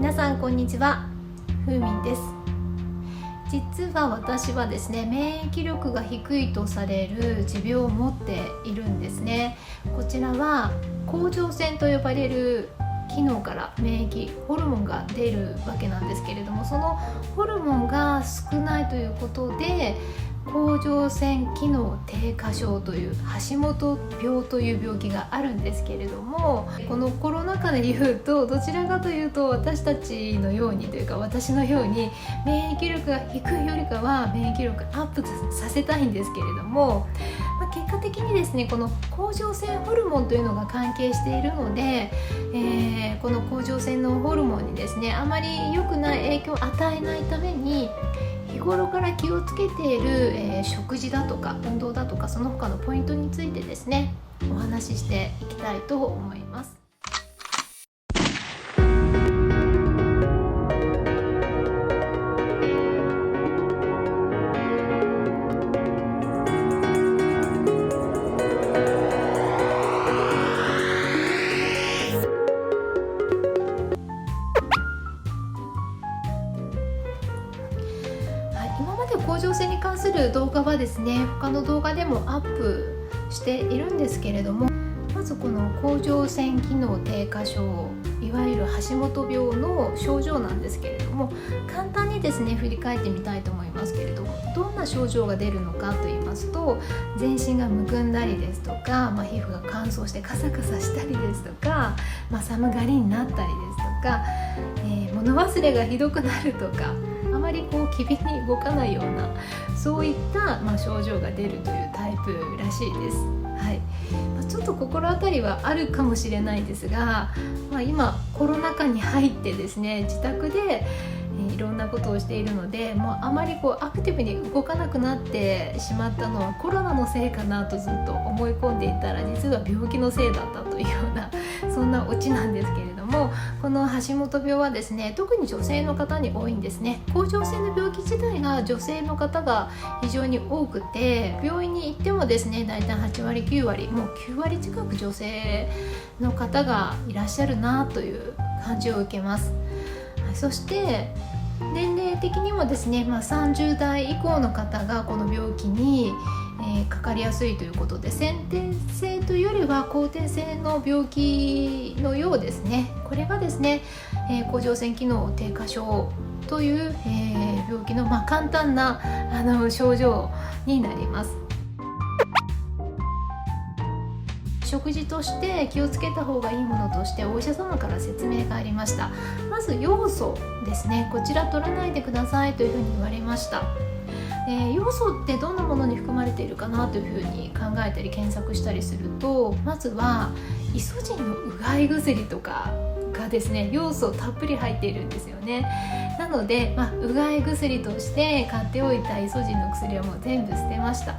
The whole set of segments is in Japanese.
皆さんこんにちは、ふうみんです。実は私はですね、免疫力が低いとされる持病を持っているんですね。こちらは甲状腺と呼ばれる機能から免疫ホルモンが出るわけなんですけれども、そのホルモンが少ないということで甲状腺機能低下症という橋本病という病気があるんですけれども、このコロナ禍でいうとどちらかというと私たちのようにというか私のように免疫力が低いよりかは免疫力アップさせたいんですけれども、結果的にですねこの甲状腺ホルモンというのが関係しているので、この甲状腺のホルモンにですねあまり良くない影響を与えないために日頃から気をつけている、食事だとか運動だとかその他のポイントについてですねお話ししていきたいと思います。今まで甲状腺に関する動画はですね他の動画でもアップしているんですけれども、まずこの甲状腺機能低下症、いわゆる橋本病の症状なんですけれども、簡単にですね振り返ってみたいと思いますけれども、どんな症状が出るのかと言いますと、全身がむくんだりですとか、皮膚が乾燥してカサカサしたりですとか、寒がりになったりですとか、物忘れがひどくなるとか、あまり機敏に動かないようなそういった、症状が出るというタイプらしいです。ちょっと心当たりはあるかもしれないですが、今コロナ禍に入ってですね自宅でいろんなことをしているので、あまりアクティブに動かなくなってしまったのはコロナのせいかなとずっと思い込んでいたら、実は病気のせいだったというようなそんなオチなんですけれども、この橋本病はですね特に女性の方に多いんですね。甲状腺の病気自体が女性の方が非常に多くて、病院に行ってもですねだいたい8割9割もう9割近く女性の方がいらっしゃるなという感じを受けます。そして年齢的にもですね、30代以降の方がこの病気に、かかりやすいということで、先天性というよりは後天性の病気のようですね。これがですね、甲状腺機能低下症という、病気の、簡単な症状になります。食事として気をつけた方がいいものとしてお医者様から説明がありました。まず要素ですね、こちら取らないでくださいというふうに言われました。要素ってどんなものに含まれているかなというふうに考えたり検索したりすると、まずはイソジンのうがい薬とかがですね要素たっぷり入っているんですよね。なので、うがい薬として買っておいたイソジンの薬はもう全部捨てました。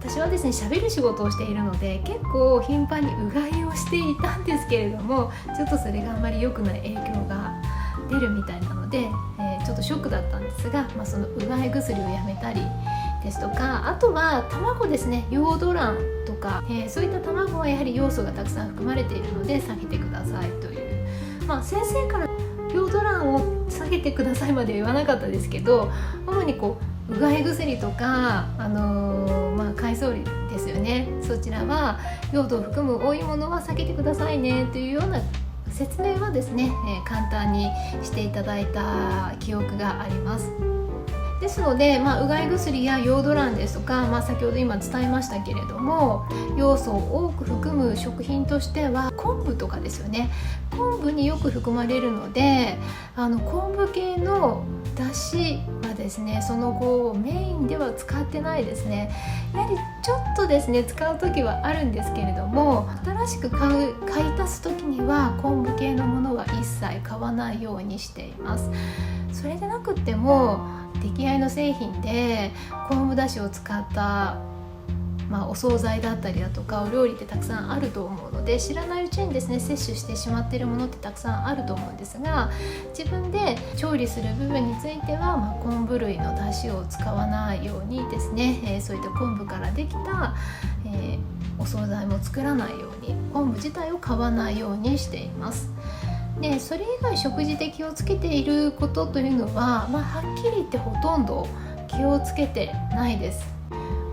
私はですね喋る仕事をしているので結構頻繁にうがいをしていたんですけれども、ちょっとそれがあまり良くない影響が出るみたいなので、ちょっとショックだったんですが、そのうがい薬をやめたりですとか、あとは卵ですね、ヨード卵とか、そういった卵はやはり要素がたくさん含まれているので避けてくださいという、先生からヨード卵を下げてくださいまでは言わなかったですけど、主にうがい薬とか、海藻類ですよね、そちらは用土を含む多いものは避けてくださいねというような説明はですね、簡単にしていただいた記憶があります。ですので、うがい薬やヨード卵ですとか、先ほど今伝えましたけれども、要素を多く含む食品としては昆布とかですよね。昆布によく含まれるので、昆布系のだしはですねその後メインでは使ってないですね。やはりちょっとですね使う時はあるんですけれども、新しく買い足す時には昆布系のものは一切買わないようにしています。それでなくっても出来合いの製品で昆布だしを使ったお惣菜だったりだとかお料理ってたくさんあると思うので、知らないうちにですね摂取してしまっているものってたくさんあると思うんですが、自分で調理する部分については、昆布類の出汁を使わないようにですね、そういった昆布からできた、お惣菜も作らないように、昆布自体を買わないようにしています。でそれ以外食事で気をつけていることというのは、はっきり言ってほとんど気をつけてないです。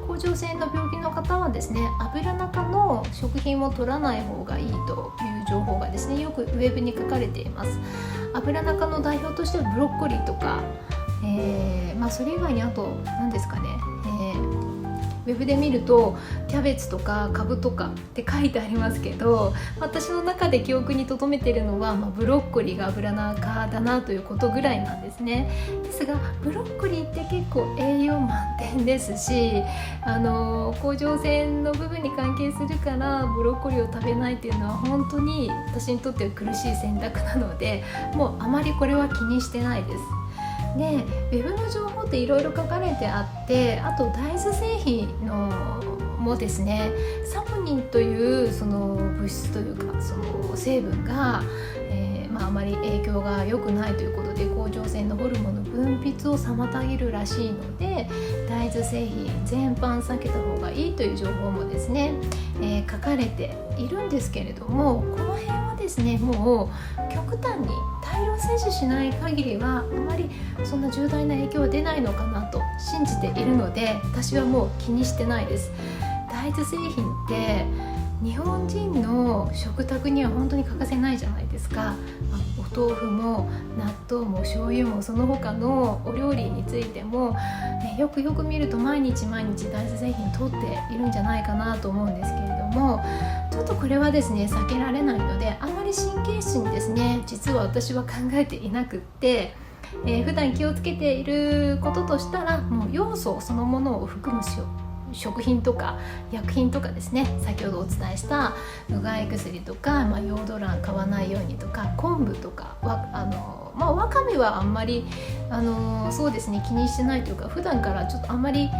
甲状腺の病気の方はですね、油中の食品を取らない方がいいという情報がですね、よくウェブに書かれています。油中の代表としてはブロッコリーとか、それ以外にあと何ですかね、ウェブで見るとキャベツとかカブとかって書いてありますけど、私の中で記憶に留めているのは、ブロッコリーが油中だなということぐらいなんですね。ですがブロッコリーって結構栄養満点ですし、甲状腺の部分に関係するからブロッコリーを食べないっていうのは本当に私にとっては苦しい選択なので、もうあまりこれは気にしてないです。でウェブの情報っていろいろ書かれてあって、あと大豆製品のもですね、サポニンというその物質というかその成分が、あまり影響が良くないということで、甲状腺のホルモンの分泌を妨げるらしいので、大豆製品全般避けた方がいいという情報もですね、書かれているんですけれども、この辺はですね、もう極端に大量摂取しない限りはあまりそんな重大な影響は出ないのかなと信じているので、私はもう気にしてないです。大豆製品って日本人の食卓には本当に欠かせないじゃないですか。お豆腐も納豆も醤油もその他のお料理についても、よくよく見ると毎日大豆製品取っているんじゃないかなと思うんですけれども、ちょっとこれはですね避けられないので、あまり神経質にですね実は私は考えていなくって、普段気をつけていることとしたら、もう要素そのものを含む食品とか薬品とかですね、先ほどお伝えしたうがい薬とか、ヨード卵買わないようにとか、昆布とかわかめはあんまりそうですね気にしてないというか、普段からちょっとあんまり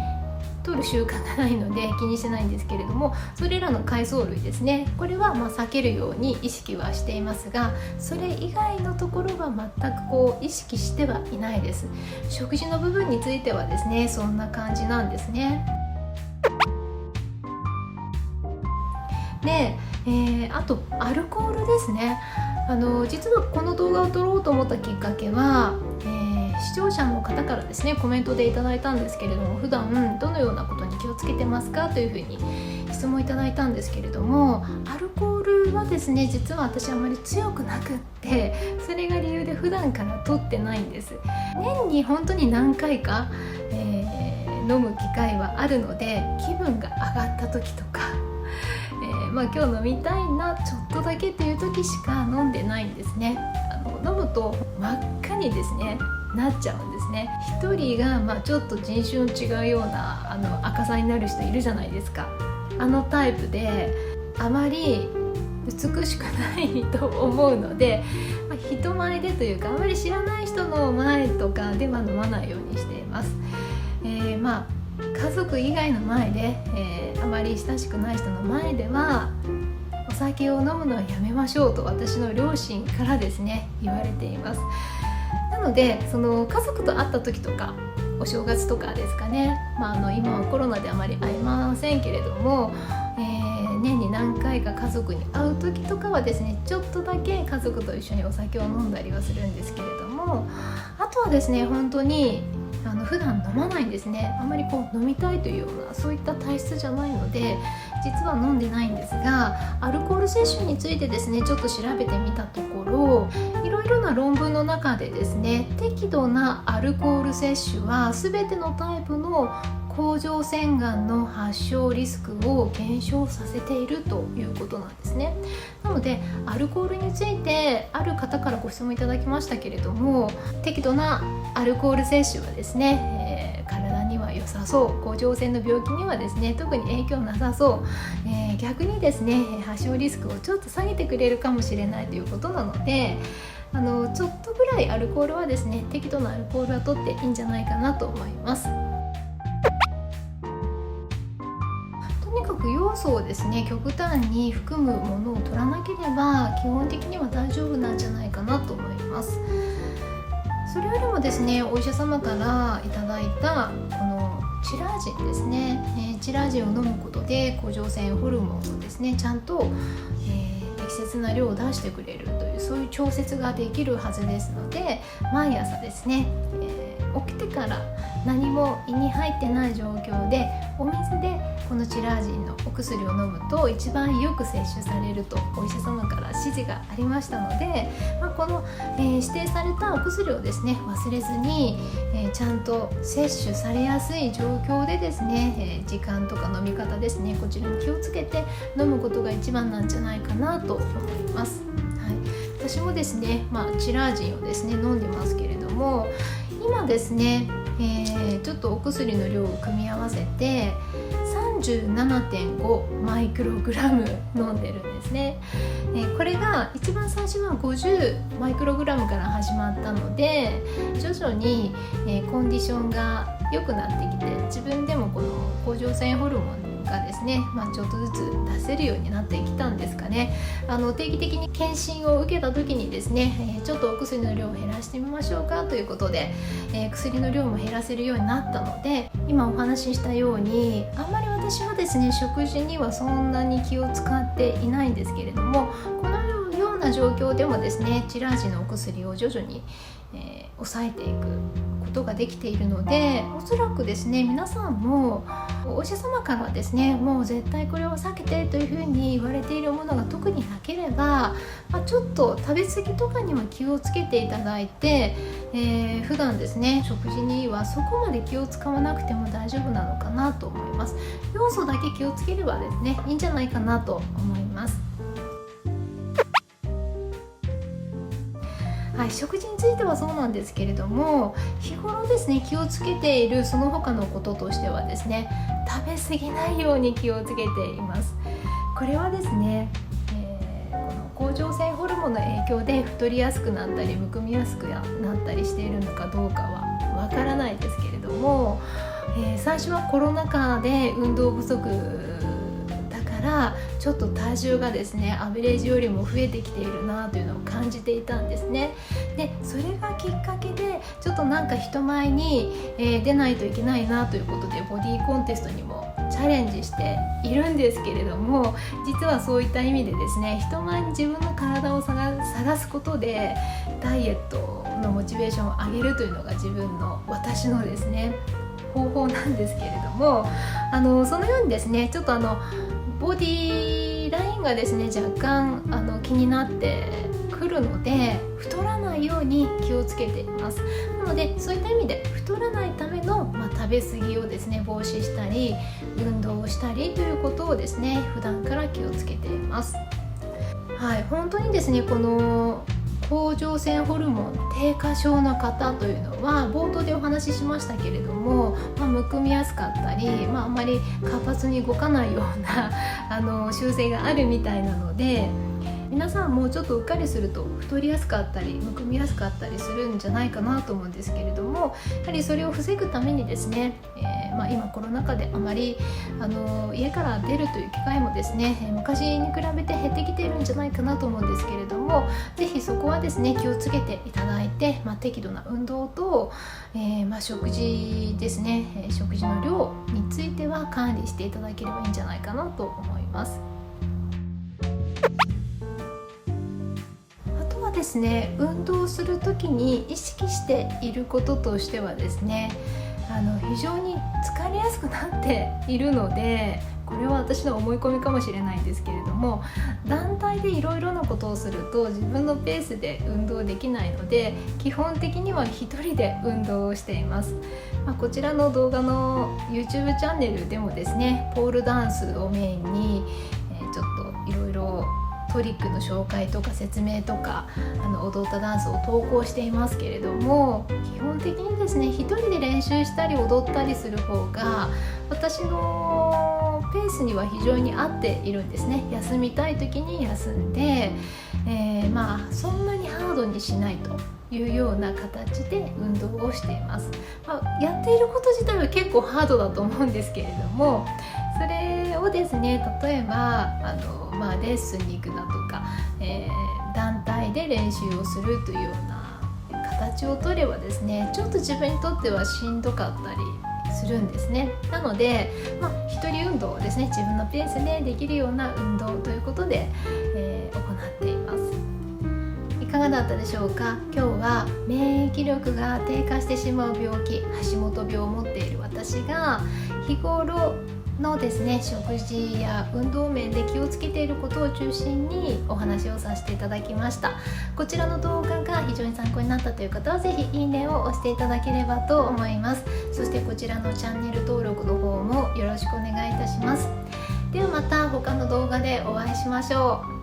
取る習慣がないので気にしてないんですけれども、それらの海藻類ですね、これは避けるように意識はしていますが、それ以外のところは全く意識してはいないです。食事の部分についてはですね、そんな感じなんですね。で、あとアルコールですね。実はこの動画を撮ろうと思ったきっかけは、視聴者の方からですねコメントでいただいたんですけれども、普段どのようなことに気をつけてますかというふうに質問いただいたんですけれども、アルコールはですね実は私あまり強くなくって、それが理由で普段から取ってないんです。年に本当に何回か、飲む機会はあるので、気分が上がった時とか、今日飲みたいなちょっとだけっていう時しか飲んでないんですね。飲むと真っ赤にですねなっちゃうんですね。一人がちょっと人種の違うような赤さになる人いるじゃないですか。あのタイプであまり美しくないと思うので、人前でというかあまり知らない人の前とかでは飲まないようにしています。家族以外の前で、あまり親しくない人の前ではお酒を飲むのはやめましょうと私の両親からですね言われています。なのでその家族と会った時とかお正月とかですかね、今はコロナであまり会えませんけれども、年に何回か家族に会う時とかはですねちょっとだけ家族と一緒にお酒を飲んだりはするんですけれども、あとはですね本当に普段飲まないんですね。あまり飲みたいというようなそういった体質じゃないので実は飲んでないんですが、アルコール摂取についてですねちょっと調べてみたところ、いろいろな論文の中でですね、適度なアルコール摂取は全てのタイプの甲状腺がんの発症リスクを減少させているということなんですね。なのでアルコールについてある方からご質問いただきましたけれども、適度なアルコール摂取はですね、体には良さそう、甲状腺の病気にはですね特に影響なさそう、逆にですね発症リスクをちょっと下げてくれるかもしれないということなので、ちょっとぐらいアルコールはですね適度なアルコールは取っていいんじゃないかなと思います。要素をですね極端に含むものを取らなければ基本的には大丈夫なんじゃないかなと思います。それよりもですねお医者様からいただいたこのチラージンですね、チラージンを飲むことで甲状腺ホルモンをですねちゃんと適切な量を出してくれるというそういう調節ができるはずですので、毎朝ですね、起きてから何も胃に入ってない状況でお水でこのチラージンのお薬を飲むと一番よく摂取されるとお医者様から指示がありましたので、この、指定されたお薬をですね忘れずに、ちゃんと摂取されやすい状況でですね、時間とか飲み方ですね、こちらに気をつけて飲むことが一番なんじゃないかなと思います。私もですね、チラージンをですね飲んでますけれども、今ですね、ちょっとお薬の量を組み合わせて 37.5 マイクログラム飲んでるんですね。これが一番最初は50マイクログラムから始まったので、徐々に、コンディションが良くなってきて、自分でもこの甲状腺ホルモンがですね、ちょっとずつ出せるようになってきたんですかね。定期的に検診を受けた時にですね、ちょっとお薬の量を減らしてみましょうかということで、薬の量も減らせるようになったので、今お話ししたようにあんまり私はですね食事にはそんなに気を使っていないんですけれども、このような状況でもですねチラージのお薬を徐々に、抑えていくことができているので、おそらくですね皆さんもお医者様からですねもう絶対これを避けてというふうに言われているものが特になければ、ちょっと食べ過ぎとかには気をつけていただいて、普段ですね食事にはそこまで気を使わなくても大丈夫なのかなと思います。要素だけ気をつければですねいいんじゃないかなと思います。食事についてはそうなんですけれども、日頃ですね気をつけているその他のこととしてはですね、食べ過ぎないように気をつけています。これはですね、この甲状腺ホルモンの影響で太りやすくなったりむくみやすくなったりしているのかどうかはわからないですけれども、最初はコロナ禍で運動不足ちょっと体重がですねアベレージよりも増えてきているなというのを感じていたんですね。でそれがきっかけでちょっと人前に、出ないといけないなということでボディコンテストにもチャレンジしているんですけれども、実はそういった意味でですね人前に自分の体を探すことでダイエットのモチベーションを上げるというのが私のですね方法なんですけれども、そのようにですねちょっとボディラインがですね若干気になってくるので太らないように気をつけています。なのでそういった意味で太らないための、食べ過ぎをですね防止したり運動をしたりということをですね普段から気をつけています。本当にですねこの甲状腺ホルモン低下症の方というのは冒頭でお話ししましたけれども、むくみやすかったり、あんまり活発に動かないような習性があるみたいなので、皆さんもちょっとうっかりすると太りやすかったりむくみやすかったりするんじゃないかなと思うんですけれども、やはりそれを防ぐためにですね、今コロナ禍であまり家から出るという機会もですね昔に比べて減ってきているんじゃないかなと思うんですけれども、ぜひそこはですね気をつけていただいて、適度な運動と、食事ですね、食事の量については管理していただければいいんじゃないかなと思います。ですね、運動するときに意識していることとしてはですね、非常に疲れやすくなっているので、これは私の思い込みかもしれないんですけれども、団体でいろいろなことをすると自分のペースで運動できないので、基本的には一人で運動をしています。こちらの動画の YouTube チャンネルでもですね、ポールダンスをメインに、ちょっといろいろトリックの紹介とか説明とか踊ったダンスを投稿していますけれども、基本的にですね一人で練習したり踊ったりする方が私のペースには非常に合っているんですね。休みたい時に休んで、そんなにハードにしないというような形で運動をしています。やっていること自体は結構ハードだと思うんですけれども、それをですね例えばレッスンに行くだとか、団体で練習をするというような形を取ればですね、ちょっと自分にとってはしんどかったりするんですね。なので、一人運動をですね自分のペースでできるような運動ということで、行っています。がだったでしょうか。今日は免疫力が低下してしまう病気、橋本病を持っている私が日頃のですね、食事や運動面で気をつけていることを中心にお話をさせていただきました。こちらの動画が非常に参考になったという方はぜひいいねを押していただければと思います。そしてこちらのチャンネル登録の方もよろしくお願いいたします。ではまた他の動画でお会いしましょう。